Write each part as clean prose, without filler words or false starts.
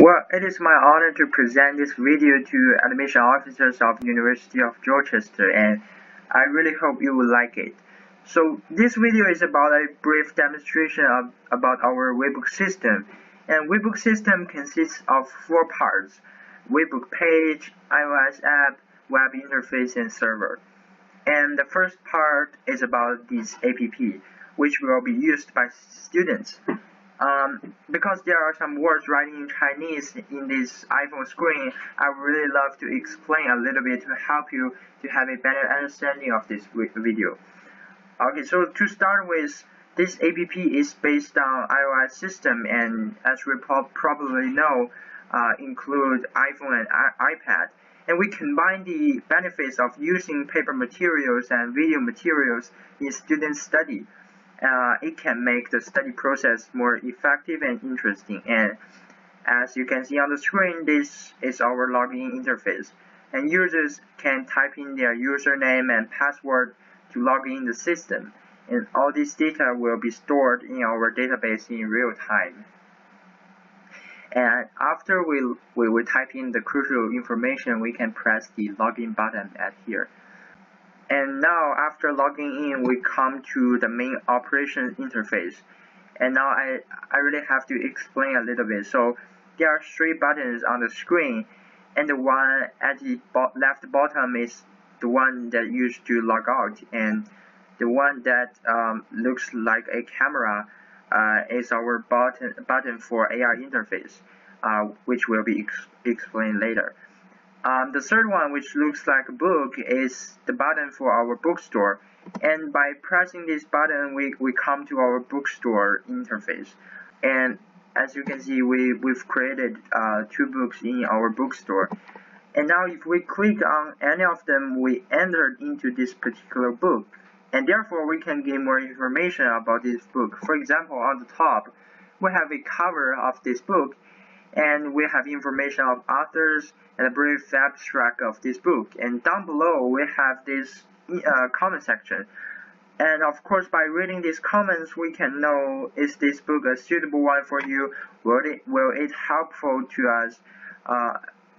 Well, it is my honor to present this video to admission officers of University of Rochester, and I really hope you will like it. So this video is about a brief demonstration about our webbook system. And webbook system consists of 4 parts: webbook page, iOS app, web interface, and server. And the first part is about this app, which will be used by students. Because there are some words writing in Chinese in this iPhone screen, I would really love to explain a little bit to help you to have a better understanding of this video. Okay, so to start with, this app is based on iOS system, and as we probably know, include iPhone and iPad. And we combine the benefits of using paper materials and video materials in student study. It can make the study process more effective and interesting. And as you can see on the screen, this is our login interface. And users can type in their username and password to log in the system. And all this data will be stored in our database in real time. And after we type in the crucial information, we can press the login button at here. And now, after logging in, we come to the main operation interface. And now I really have to explain a little bit. So there are 3 buttons on the screen, and the one at the left bottom is the one that used to log out, and the one that looks like a camera is our button for AR interface, which will be explained later. The third one, which looks like a book, is the button for our bookstore. And by pressing this button, we come to our bookstore interface. And as you can see, we've created 2 books in our bookstore. And now if we click on any of them, we enter into this particular book. And therefore, we can get more information about this book. For example, on the top, we have a cover of this book, and we have information of authors and a brief abstract of this book. And down below, we have this comment section. And of course, by reading these comments, we can know, is this book a suitable one for you? Will it helpful to us?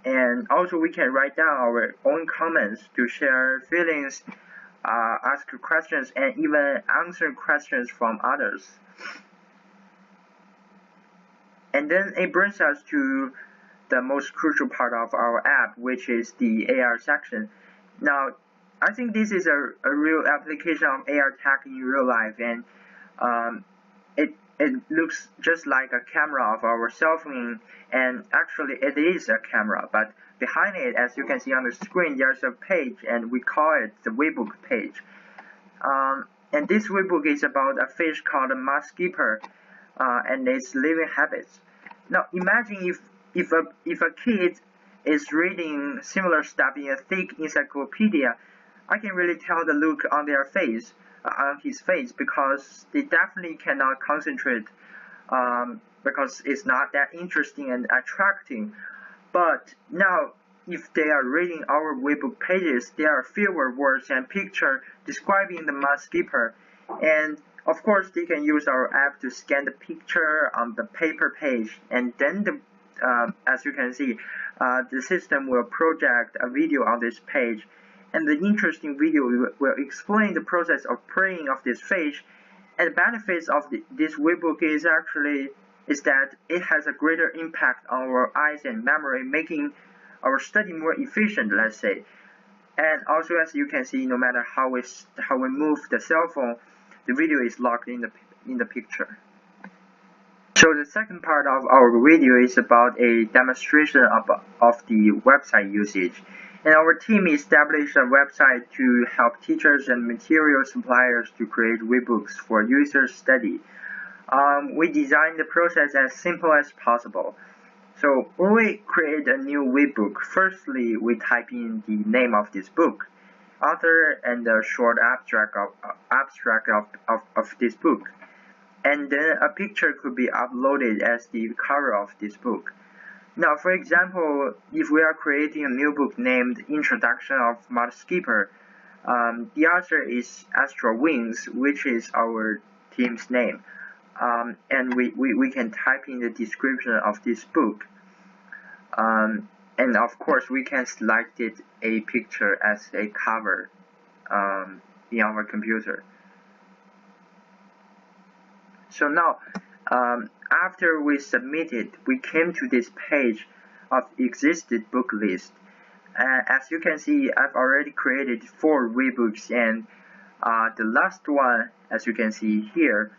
And also, we can write down our own comments to share feelings, ask questions, and even answer questions from others. And then it brings us to the most crucial part of our app, which is the AR section. Now, I think this is a real application of AR tech in real life, and it looks just like a camera of our cell phone, and actually it is a camera, but behind it, as you can see on the screen, there's a page, and we call it the webbook page. And this webbook is about a fish called a muskeeper, and its living habits. Now imagine if a kid is reading similar stuff in a thick encyclopedia, I can really tell the look on their face, on his face, because they definitely cannot concentrate, because it's not that interesting and attracting. But now, if they are reading our webbook pages, there are fewer words and pictures describing the muskeeper, and of course, they can use our app to scan the picture on the paper page, and then as you can see, the system will project a video on this page, and the interesting video will explain the process of praying of this fish. And the benefits of this webbook is that it has a greater impact on our eyes and memory, making our study more efficient, let's say. And also, as you can see, no matter how we move the cell phone, the video is locked in the picture. So the second part of our video is about a demonstration of the website usage. And our team established a website to help teachers and material suppliers to create webbooks for user study. We designed the process as simple as possible. So when we create a new webbook, firstly we type in the name of this book, author, and a short abstract of this book. And then a picture could be uploaded as the cover of this book. Now, for example, if we are creating a new book named Introduction of Muskeeper, the author is Astro Wings, which is our team's name. And we can type in the description of this book. And of course we can select it a picture as a cover in our computer. So now after we submitted, we came to this page of existed book list. As you can see, I've already created 4 ebooks, and the last one, as you can see here,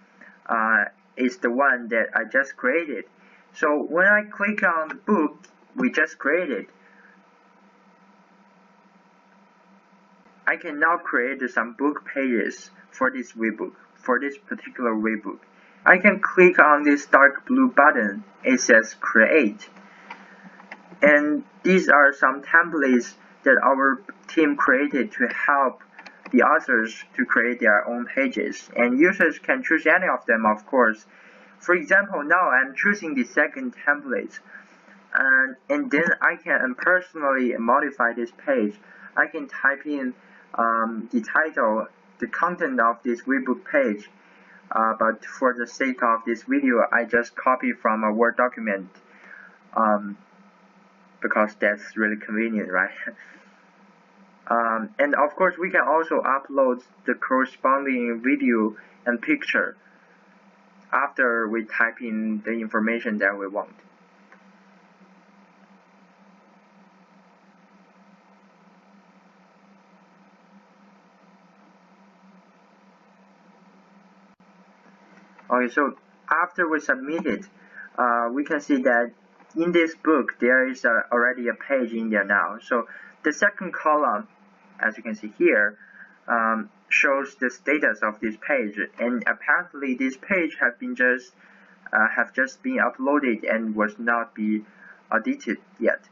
is the one that I just created. So when I click on the book we just created, I can now create some book pages for this ebook, for this particular ebook. I can click on this dark blue button. It says create. And these are some templates that our team created to help the authors to create their own pages. And users can choose any of them, of course. For example, now I'm choosing the second template. And then I can personally modify this page. I can type in the title, the content of this ebook page. But for the sake of this video, I just copy from a Word document because that's really convenient, right? And of course, we can also upload the corresponding video and picture after we type in the information that we want. Okay, so after we submit it, we can see that in this book there is already a page in there now. So the second column, as you can see here, shows the status of this page, and apparently this page have just been uploaded and was not be audited yet.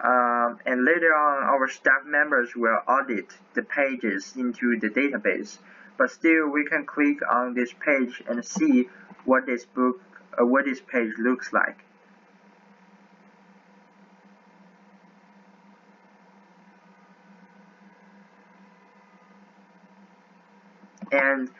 And later on, our staff members will audit the pages into the database. But still, we can click on this page and see what this page looks like. And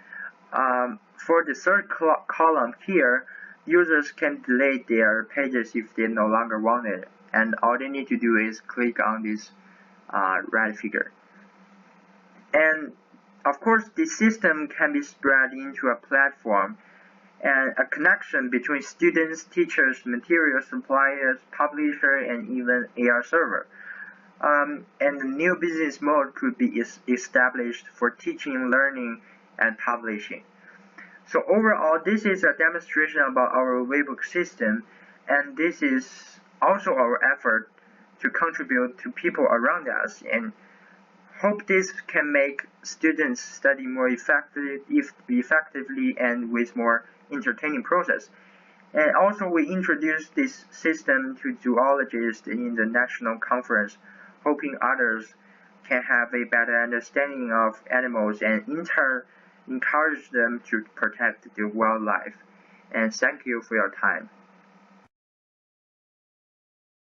for the third column here, users can delete their pages if they no longer want it. And all they need to do is click on this red figure. And of course, this system can be spread into a platform and a connection between students, teachers, material suppliers, publisher, and even AR server. And a new business mode could be established for teaching, learning, and publishing. So overall, this is a demonstration about our ebook system, and this is also our effort to contribute to people around us, and hope this can make students study more effectively and with more entertaining process. And also we introduced this system to zoologists in the national conference, hoping others can have a better understanding of animals and in turn encourage them to protect the wildlife. And thank you for your time.